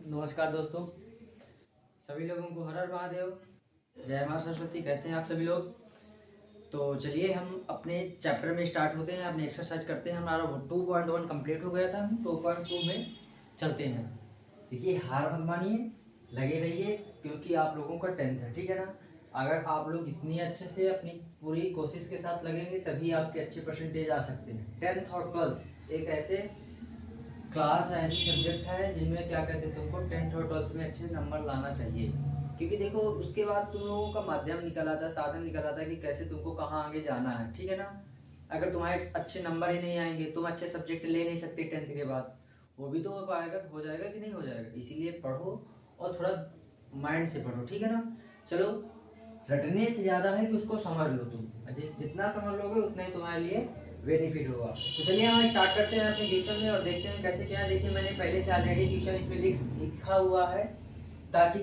नमस्कार दोस्तों, सभी लोगों को हर हर महादेव, जय मां सरस्वती। कैसे हैं आप सभी लोग? तो चलिए हम अपने चैप्टर में स्टार्ट होते हैं, अपने एक्सरसाइज करते हैं। हमारा 2.1 कंप्लीट हो गया था, हम 2.2 में चलते हैं। देखिए, हार मत मानिए, लगे रहिए, क्योंकि आप लोगों का 10th है, ठीक है ना। अगर आप लोग इतनी अच्छे से अपनी पूरी कोशिश के साथ लगेंगे तभी आपके अच्छे परसेंटेज आ सकते हैं। 10th और 12th एक ऐसे क्लास है, ऐसे सब्जेक्ट है जिनमें क्या कहते हैं, तुमको 10th और 12th में अच्छे नंबर लाना चाहिए। क्योंकि देखो, उसके बाद तुम लोगों का माध्यम निकल आता है, साधन निकल आता है कि कैसे तुमको कहाँ आगे जाना है, ठीक है ना। अगर तुम्हारे अच्छे नंबर ही नहीं आएंगे, तुम अच्छे सब्जेक्ट ले नहीं सकते 10th के बाद, वो भी तो हो पाएगा, हो जाएगा कि नहीं हो जाएगा। इसीलिए पढ़ो और थोड़ा माइंड से पढ़ो, ठीक है ना। चलो, रटने से ज़्यादा है कि उसको समझ लो तुम। जितना समझ लोगे उतना ही तुम्हारे लिए बेनिफिट होगा। तो चलिए हम स्टार्ट करते हैं अपने क्वेश्चन में और देखते हैं कैसे क्या है। देखिए, मैंने पहले से ऑलरेडी क्वेश्चन इसमें लिखा हुआ है ताकि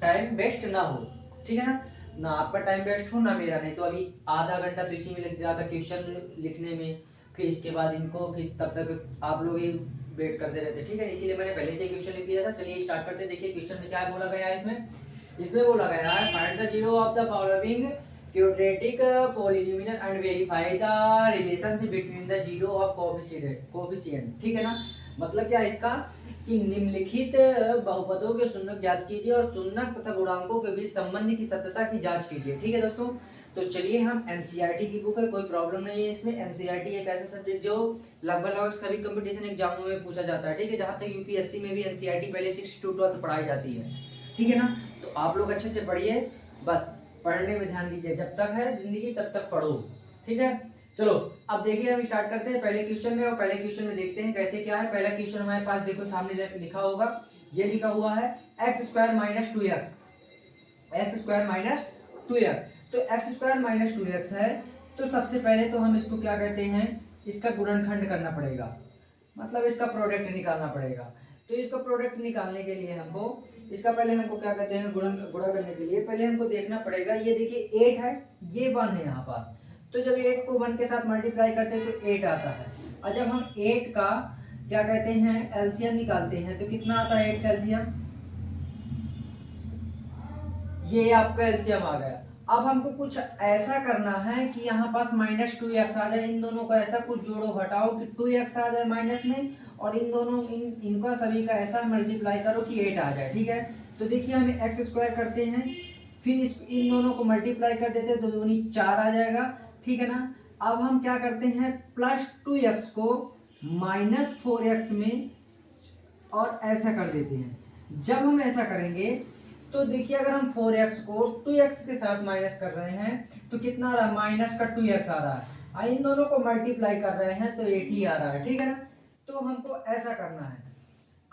टाइम वेस्ट ना हो, ठीक है ना। ना आपका टाइम वेस्ट हो ना मेरा। नहीं तो अभी आधा घंटा तो इसी में लग जाता क्वेश्चन लिखने में, फिर इसके बाद इनको, फिर तब तक आप लोग ही वेट करते रहते, ठीक है। इसीलिए मैंने पहले से क्वेश्चन लिख दिया था। चलिए स्टार्ट करते हैं। देखिए क्वेश्चन में क्या बोला गया है। इसमें बोला गया है, find the zero of the following quadratic polynomial and verify the relationship between the zero of coefficient, ठीक है ना। मतलब क्या इसका कि निम्नलिखित बहुपदों के शून्यक ज्ञात कीजिए और शून्यक तथा गुणांकों के बीच संबंध की सत्यता की जांच कीजिए, ठीक है दोस्तों। तो चलिए, हम एनसीईआरटी की बुक है, कोई प्रॉब्लम नहीं है इसमें। एनसीईआरटी एक ऐसा सब्जेक्ट जो लगभग सभी कंपटीशन एग्जामों में पूछा जाता है, ठीक है। जहां तक यूपीएससी में भी एनसीईआरटी पहले 6 to 12 पढ़ाई जाती है, ठीक है ना। तो आप लोग अच्छे से पढ़िए, बस पढ़ने में ध्यान दीजिए। जब तक है जिंदगी तब तक पढ़ो, ठीक है। चलो अब देखिए, हम स्टार्ट करते हैं पहले क्वेश्चन में। और पहले क्वेश्चन में देखते हैं कैसे क्या है। पहला क्वेश्चन हमारे पास देखो सामने लिखा होगा, ये लिखा हुआ है x square minus 2x, x square minus 2x। तो एक्स स्क्वायर माइनस 2x है, तो सबसे पहले तो हम इसको क्या कहते हैं, इसका गुणनखंड करना पड़ेगा, मतलब इसका प्रोडक्ट निकालना पड़ेगा। तो इसका प्रोडक्ट निकालने के लिए हमको, इसका पहले हमको क्या कहते हैं, गुणा करने के लिए पहले हमको देखना पड़ेगा। ये देखिए 8 है, ये 1 है यहाँ पास। तो जब 8 को 1 के साथ मल्टीप्लाई करते हैं तो 8 आता है। और जब हम 8 का क्या कहते हैं एलसीएम निकालते हैं तो कितना आता है 8 का एलसीएम, ये आपका एलसीएम आ गया। अब हमको कुछ ऐसा करना है कि यहाँ पास माइनस 2x आ जाए। इन दोनों का ऐसा कुछ जोड़ो घटाओ कि 2x आ जाए माइनस में, और इन दोनों इनका सभी का ऐसा मल्टीप्लाई करो कि 8 आ जाए, ठीक है। तो देखिए, हम एक्स स्क्वायर करते हैं, फिर इन दोनों को मल्टीप्लाई कर देते हैं तो दूनी 4 आ जाएगा, ठीक है ना। अब हम क्या करते हैं, प्लस 2x को माइनस 4x में और ऐसा कर देते हैं। जब हम ऐसा करेंगे तो देखिए, अगर हम 4x को 2x के साथ माइनस कर रहे हैं तो कितना आ रहा है, माइनस का 2x आ रहा है। इन दोनों को मल्टीप्लाई कर रहे हैं तो 8 ही आ रहा है, ठीक है ना। तो हमको ऐसा करना है।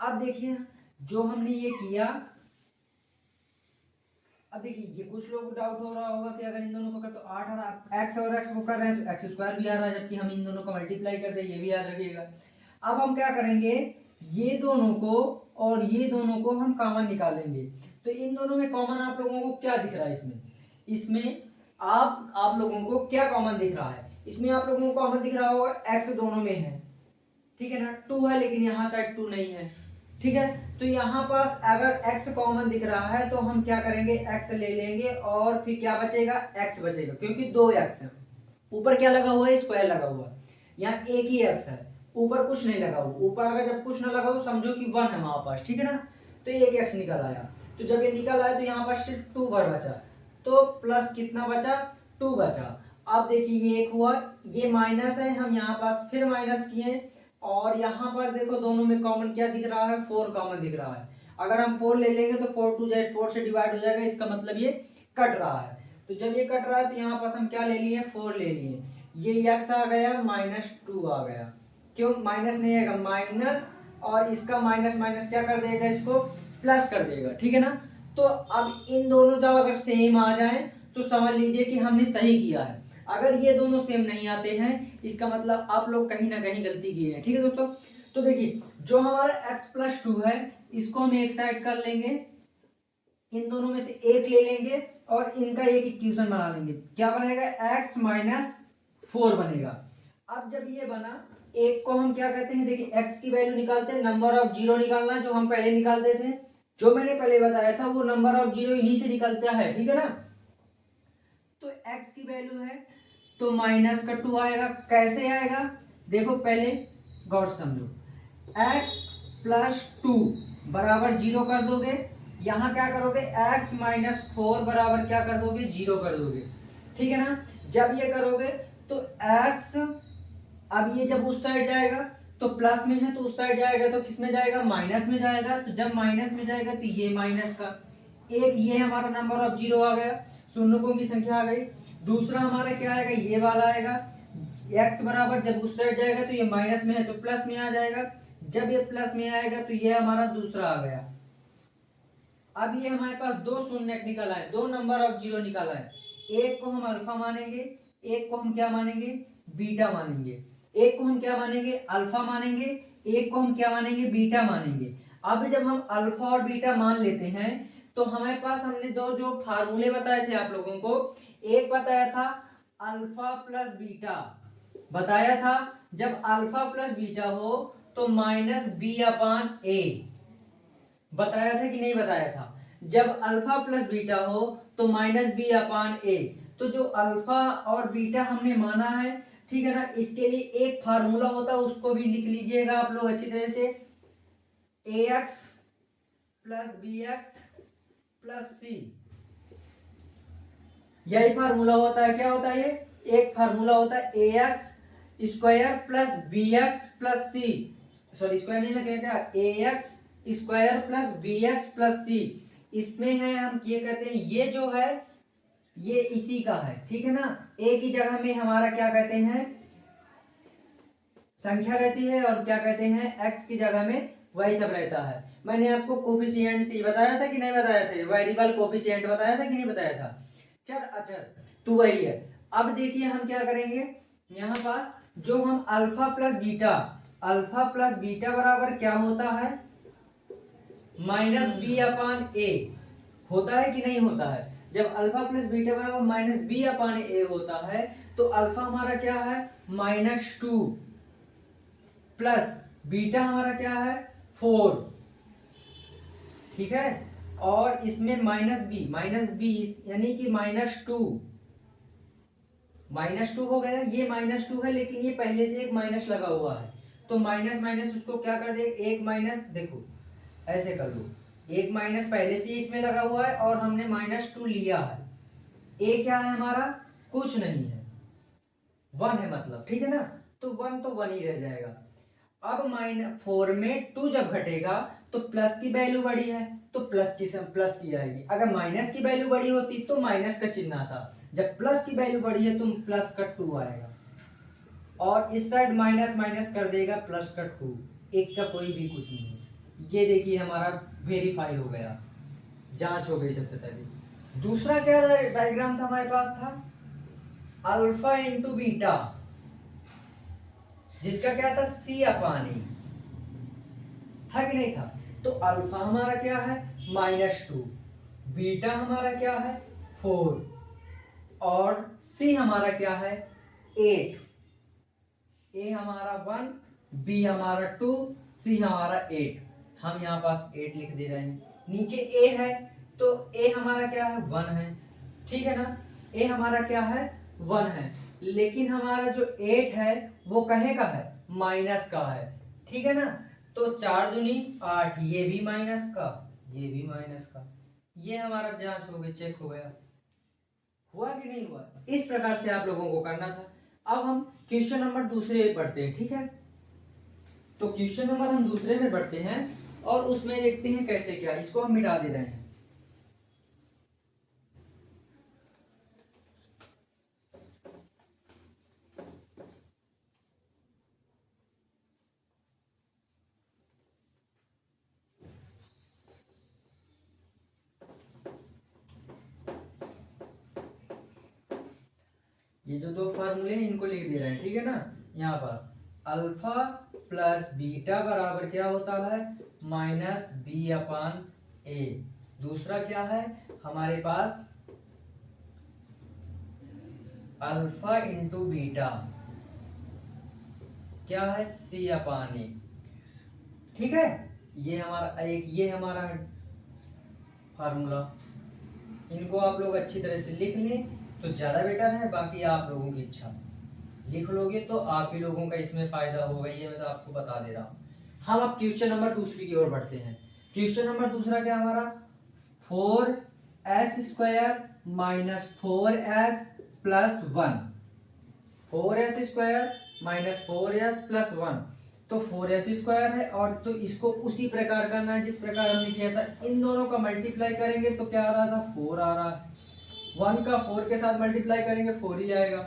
अब देखिए, जो हमने ये किया, अब देखिए ये कुछ लोगों को डाउट हो रहा होगा कि अगर इन दोनों को कर तो 8 आ रहा है, एक्स और एक्स को कर रहे हैं तो एक्स स्क्वायर भी आ रहा है, जबकि हम इन दोनों का मल्टीप्लाई कर दे, ये भी याद रखिएगा। अब हम क्या करेंगे, ये दोनों को और ये दोनों को हम कॉमन निकालेंगे। तो इन दोनों में कॉमन आप लोगों को क्या दिख रहा है, इसमें आप लोगों को क्या कॉमन दिख रहा है, इसमें आप लोगों को कॉमन दिख रहा होगा एक्स दोनों में है, ठीक है ना। 2 है लेकिन यहाँ साइड 2 नहीं है, ठीक है। तो यहाँ पास अगर x कॉमन दिख रहा है तो हम क्या करेंगे, x ले लेंगे और फिर क्या बचेगा, x बचेगा, क्योंकि 2x है। ऊपर क्या लगा हुआ है, स्क्वायर लगा हुआ है। यहाँ एक ही x है, ऊपर कुछ नहीं लगा हुआ। ऊपर अगर जब कुछ ना लगा हो समझो कि 1 है वहां पास, ठीक है ना। तो एक x निकल आया। तो जब ये निकल आया तो यहाँ पास सिर्फ 2 बार बचा, तो प्लस कितना बचा, 2 बचा। अब देखिए ये एक हुआ, ये माइनस है, हम यहाँ पास फिर माइनस किए, और यहाँ पर देखो दोनों में कॉमन क्या दिख रहा है, 4 कॉमन दिख रहा है। अगर हम 4 ले लेंगे तो 4 2 जाए 4 से डिवाइड हो जाएगा, इसका मतलब ये कट रहा है। तो जब ये कट रहा है तो यहाँ पास हम क्या ले लिए, 4 ले लिए। ये x आ गया, माइनस 2 आ गया। क्यों माइनस नहीं आएगा, माइनस, और इसका माइनस माइनस क्या कर देगा, इसको प्लस कर देगा, ठीक है ना। तो अब इन दोनों जब अगर सेम आ जाए तो समझ लीजिए कि हमने सही किया है। अगर ये दोनों सेम नहीं आते हैं, इसका मतलब आप लोग कहीं ना कहीं गलती किए हैं, ठीक है दोस्तों। तो देखिए, जो हमारा x प्लस 2 है, इसको हम एक साइड कर लेंगे, इन दोनों में से एक ले लेंगे और इनका एक इक्वेशन बना लेंगे। क्या बनेगा, x माइनस 4 बनेगा। अब जब ये बना एक को हम क्या कहते हैं, देखिए x की वैल्यू निकालते हैं, नंबर ऑफ जीरो निकालना जो हम पहले निकालते थे, जो मैंने पहले बताया था वो नंबर ऑफ जीरो इन्हीं से निकलता है, ठीक है ना। तो x की वैल्यू है तो माइनस का 2 आएगा। कैसे आएगा देखो, पहले गौर से समझो, x प्लस 2 बराबर 0 कर दोगे, यहां क्या करोगे x माइनस 4 बराबर क्या कर दोगे, 0 कर दोगे, ठीक है ना। जब ये करोगे तो x, अब ये जब उस साइड जाएगा तो प्लस में है तो उस साइड जाएगा तो किस में जाएगा, माइनस में जाएगा। तो जब माइनस में जाएगा तो ये माइनस का एक, ये हमारा नंबर ऑफ जीरो आ गया, शून्यों की संख्या आ गई। दूसरा हमारा क्या आएगा, ये वाला आएगा, x बराबर जब उस साइड जाएगा तो ये माइनस में है तो प्लस में आ जाएगा, जब ये प्लस में आएगा तो ये हमारा दूसरा आ गया। अब ये हमारे पास दो शून्य निकला है, दो नंबर ऑफ जीरो निकाला है। एक को हम अल्फा मानेंगे, एक को हम क्या मानेंगे, बीटा मानेंगे। एक को हम क्या मानेंगे, अल्फा मानेंगे, एक को हम क्या मानेंगे, बीटा मानेंगे। अब जब हम अल्फा और बीटा मान लेते हैं तो हमारे पास हमने दो जो फार्मूले बताए थे आप लोगों को, एक बताया था अल्फा प्लस बीटा, बताया था जब अल्फा प्लस बीटा हो तो माइनस बी अपान ए, बताया था कि नहीं बताया था। जब अल्फा प्लस बीटा हो तो माइनस बी अपान ए। तो जो अल्फा और बीटा हमने माना है, ठीक है ना, इसके लिए एक फार्मूला होता है, उसको भी लिख लीजिएगा आप लोग अच्छी तरह से, a x plus b x plus c, यही फार्मूला होता है। क्या होता है ये, एक फार्मूला होता है a x square plus b x plus c, sorry square नहीं लगेगा, क्या a x square plus b x plus c. इसमें है हम ये कहते हैं, ये जो है ये इसी का है, ठीक है ना। ए की जगह में हमारा क्या कहते हैं, संख्या रहती है, और क्या कहते हैं एक्स की जगह में वही सब रहता है। मैंने आपको कोफिशिएंट बताया था कि नहीं बताया था, वेरिएबल कोफिशिएंट बताया था कि नहीं बताया था, चर अचर, तो वही है। अब देखिए हम क्या करेंगे, यहाँ पास जो हम अल्फा प्लस बीटा बराबर क्या होता है, माइनस बी अपान ए होता है कि नहीं होता है। जब अल्फा प्लस बीटा बराबर माइनस बी अपान ए होता है तो अल्फा हमारा क्या है, -2 प्लस बीटा हमारा क्या है 4, ठीक है। और इसमें माइनस बी यानी कि -2 हो गया, ये -2 है लेकिन ये पहले से एक माइनस लगा हुआ है, तो माइनस माइनस उसको क्या कर दे, एक माइनस, देखो ऐसे कर लो, एक माइनस पहले से इसमें लगा हुआ है और हमने -2 लिया है। ए क्या है हमारा, कुछ नहीं है, 1 है मतलब, ठीक है ना। तो 1 तो 1 ही रह जाएगा। अब -4 में 2 जब घटेगा तो प्लस की वैल्यू बड़ी है तो प्लस की आएगी। अगर माइनस की वैल्यू बड़ी होती तो माइनस का चिन्ह आता, जब प्लस की वैल्यू बड़ी है तो प्लस का 2 आएगा, और इस साइड माइनस माइनस कर देगा प्लस का 2, एक का कोई भी कुछ नहीं है। ये देखिए हमारा वेरीफाई हो गया, जांच हो गई सत्यता की। दूसरा क्या डायग्राम था हमारे पास, था अल्फा इंटू बीटा, जिसका क्या था सी अपान ए, था कि नहीं था। तो अल्फा हमारा क्या है -2, बीटा हमारा क्या है 4, और सी हमारा क्या है 8, ए हमारा 1, बी हमारा 2, सी हमारा 8। हम यहाँ पास 8 लिख दे रहे हैं, नीचे ए है तो ए हमारा क्या है 1 है, ठीक है ना। ए हमारा क्या है 1 है, लेकिन हमारा जो 8 है वो कहे का है, माइनस का है, ठीक है ना। तो 4 दूनी 8, ये भी माइनस का, ये भी माइनस का, ये हमारा जांच हो गई, चेक हो गया, हुआ कि नहीं हुआ। इस प्रकार से आप लोगों को करना था। अब हम क्वेश्चन नंबर दूसरे पढ़ते हैं, ठीक है। तो क्वेश्चन नंबर हम दूसरे में पढ़ते हैं और उसमें देखते हैं कैसे क्या, इसको हम मिटा दे रहे हैं। ये जो दो फार्मूले हैं इनको लिख दे रहे हैं, ठीक है ना। यहाँ पास अल्फा प्लस बीटा बराबर क्या होता है, -b अपान ए। दूसरा क्या है हमारे पास, अल्फा इंटू बीटा क्या है, C अपान ए। ठीक है, ये हमारा फार्मूला। इनको आप लोग अच्छी तरह से लिख लें तो ज़्यादा बेटर है, बाकी आप लोगों की इच्छा। लिख लोगे तो आप ही लोगों का इसमें फायदा होगा, ये मैं तो आपको बता दे रहा हूँ। हम अब क्वेश्चन नंबर दूसरी की ओर बढ़ते हैं। क्वेश्चन नंबर दूसरा क्या हमारा, 4s² minus 4s plus 1। 4s² minus 4s plus 1, तो 4s² है, और तो इसको उसी प्रकार करना है जिस प्रकार हमने किया था। इन दोनों का मल्टीप्लाई करेंगे तो क्या आ रहा था, 4 आ रहा है। 1 का 4 के साथ मल्टीप्लाई करेंगे 4 ही आएगा।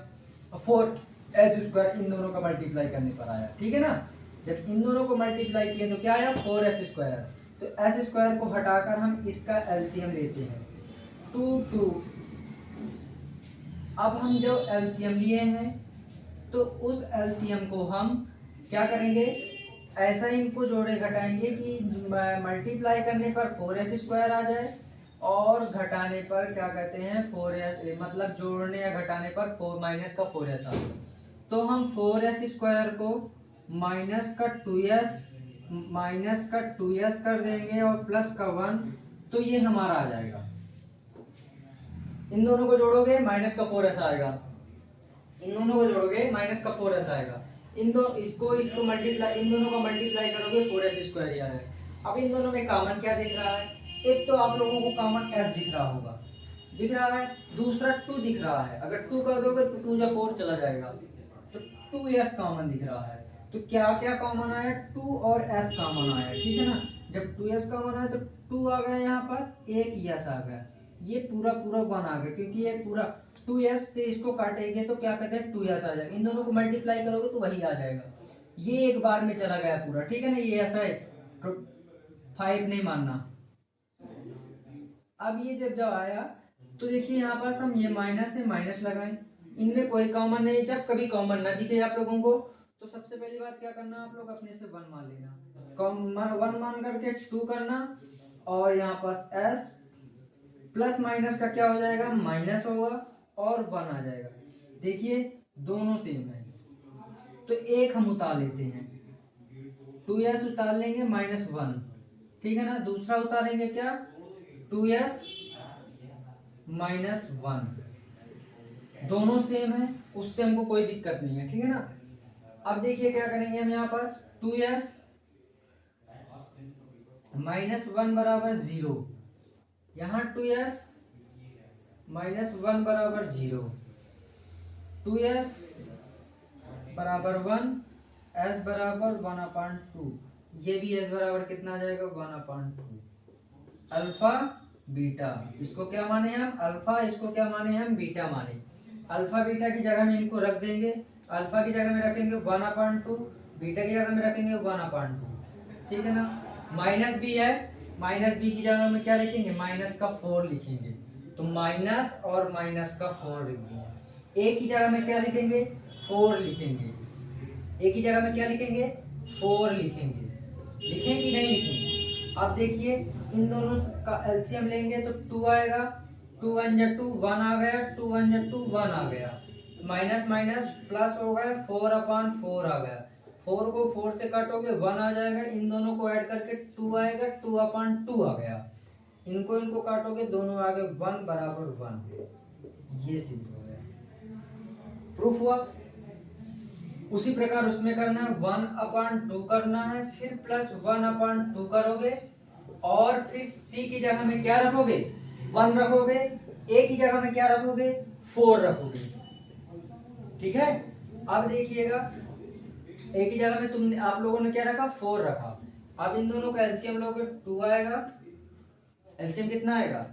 4s² इन दोनों का मल्टीप्लाई करने पर आया, ठीक है ना। जब इन दोनों को मल्टीप्लाई किए तो क्या आया, 4s²। तो s² को हटाकर हम इसका एलसीएम लेते हैं, 2 2। अब हम जो एलसीएम लिए हैं तो उस एलसीएम को हम क्या करेंगे, ऐसा इनको जोड़े घटाएंगे कि मल्टीप्लाई करने पर 4s² आ जाए, और घटाने पर क्या कहते हैं 4s, मतलब जोड़ने या घटाने पर 4 माइनस का 4s आ जाए। तो हम 4s² को माइनस का 2s कर देंगे और प्लस का 1, तो ये हमारा आ जाएगा। इन दोनों को जोड़ोगे माइनस का 4s आएगा, इन दोनों को जोड़ोगे माइनस का 4s आएगा। इसको मल्टीप्लाई, इन दोनों का मल्टीप्लाई करोगे 4s² ही आएगा। अब इन दोनों में कॉमन क्या दिख रहा है, एक तो आप लोगों को कॉमन s दिख रहा होगा, दिख रहा है, दूसरा 2 दिख रहा है। अगर 2 कर दोगे तो 2 या 4 चला जाएगा, तो 2s कॉमन दिख रहा है। तो क्या क्या कॉमन आया, 2 और s कॉमन आया, ठीक है ना। जब 2s कॉमन आया तो 2 आ गया यहाँ पास, एक s आ गया, ये पूरा पूरा 1 आ गया, क्योंकि ये पूरा 2s से इसको काटेंगे तो क्या कहते हैं 2s आ जाएगा। इन दोनों को मल्टीप्लाई करोगे तो वही आ जाएगा। ये एक बार में चला गया पूरा, ठीक है ना, ये ऐसा है, तो 5 नहीं मानना। अब ये जब आया तो देखिए यहाँ पास हम ये माइनस है, माइनस लगाएं, इनमें कोई कॉमन नहीं। जब कभी कॉमन ना दिखे आप लोगों को तो सबसे पहली बात क्या करना, आप लोग अपने से 1 मान लेना, कॉमन 1 मान करके 2 करना, और यहाँ पास s प्लस माइनस का क्या हो जाएगा, माइनस होगा, और 1 आ जाएगा। देखिए दोनों सेम है, तो एक हम उतार लेते हैं, 2s उतार लेंगे माइनस 1, ठीक है ना। दूसरा उतारेंगे क्या, 2s माइनस 1, दोनों सेम है, उससे हमको कोई दिक्कत नहीं है, ठीक है ना। अब देखिए क्या करेंगे हम, यहाँ पास 2s माइनस 1 बराबर 0, यहाँ 2s माइनस 1 बराबर 0, 2s बराबर 1, s बराबर 1/2, ये भी s बराबर कितना आ जाएगा, 1/2। अल्फा बीटा, इसको क्या माने हम, अल्फा, इसको क्या माने हम, बीटा माने। अल्फा बीटा की जगह में इनको रख देंगे, अल्फा की जगह में रखेंगे 1/2, बीटा की जगह में रखेंगे 1/2, ठीक है ना। माइनस बी है, माइनस बी की जगह में क्या लिखेंगे, माइनस का 4 लिखेंगे, तो माइनस और माइनस का 4 लिख दिया। ए की जगह में क्या लिखेंगे, 4 लिखेंगे, ए की जगह में क्या लिखेंगे, 4 लिखेंगे, लिखेंगे कि नहीं लिखेंगे। अब देखिए इन दोनों का एलसीएम लेंगे तो 2 आएगा, 2 1 जा 2, 1 आ गया, 2 1 जा 2, 1 आ गया, माइनस माइनस प्लस हो गया, 4/4 आ गया, 4 को 4 से काटोगे 1 आ जाएगा, इन दोनों को ऐड करके 2 आएगा, 2/2 आ गया, इनको काटोगे दोनों आ गए 1 बराबर 1, ये सिद्ध हो गया, प्रूफ हुआ। उसी प्रकार उसमें करना है, 1/2 करना है, फिर प्लस 1/2 करोगे, और फिर c की जगह में क्या रखोगे, 1 रखोगे, a की जगह में क्या रखोगे, 4 रखोगे, ठीक है। अब देखिएगा a की जगह में आप लोगों ने क्या रखा, 4 रखा। अब इन दोनों का एलसीएम लोगे, 2 आएगा, एलसीएम कितना आएगा,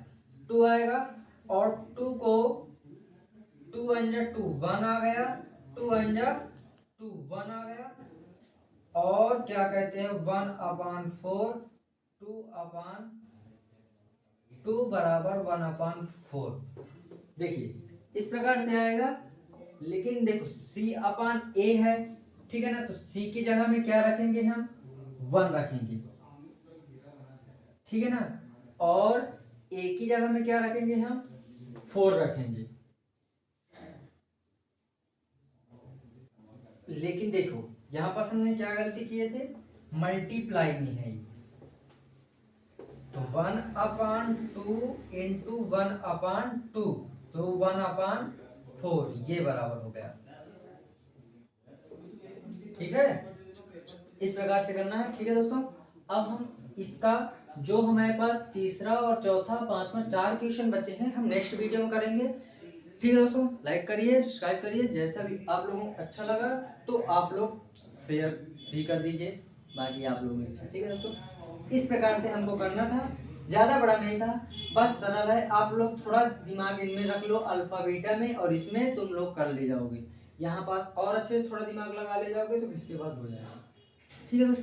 2 आएगा, और 2 को 2 1 जा 2, 1 आ गया, 2 1 जा 2, 1 आ गया, और क्या कहते हैं 1/4, 2/2 बराबर 1/4। देखिए इस प्रकार से आएगा, लेकिन देखो c/a है, ठीक है ना, तो c की जगह में क्या रखेंगे हम, 1 रखेंगे, ठीक है ना, और a की जगह में क्या रखेंगे हम, 4 रखेंगे। लेकिन देखो यहाँ पर हमने क्या गलती किए थे, मल्टीप्लाई नहीं है, तो 1/2 इंटू 1/2, तो 1/4 ये बराबर हो गया। ठीक है, इस प्रकार से करना है। ठीक है दोस्तों, अब हम इसका जो हमारे पास तीसरा और चौथा पांचवा 4 क्वेश्चन बचे हैं, हम नेक्स्ट वीडियो में करेंगे। ठीक है दोस्तों, लाइक करिए, सब्सक्राइब करिए, जैसा भी आप लोगों को अच्छा लगा तो आप लोग शेयर भी कर दीजिए, बाकी आप लोगों की इच्छा। ठीक है दोस्तों, इस प्रकार से हमको करना था, ज़्यादा बड़ा नहीं था, बस सरल है। आप लोग थोड़ा दिमाग इनमें रख लो अल्फा बीटा में, और इसमें तुम लोग कर ले जाओगे। यहाँ पास और अच्छे से थोड़ा दिमाग लगा ले जाओगे तो इसके बाद हो जाएगा। ठीक है दोस्तों।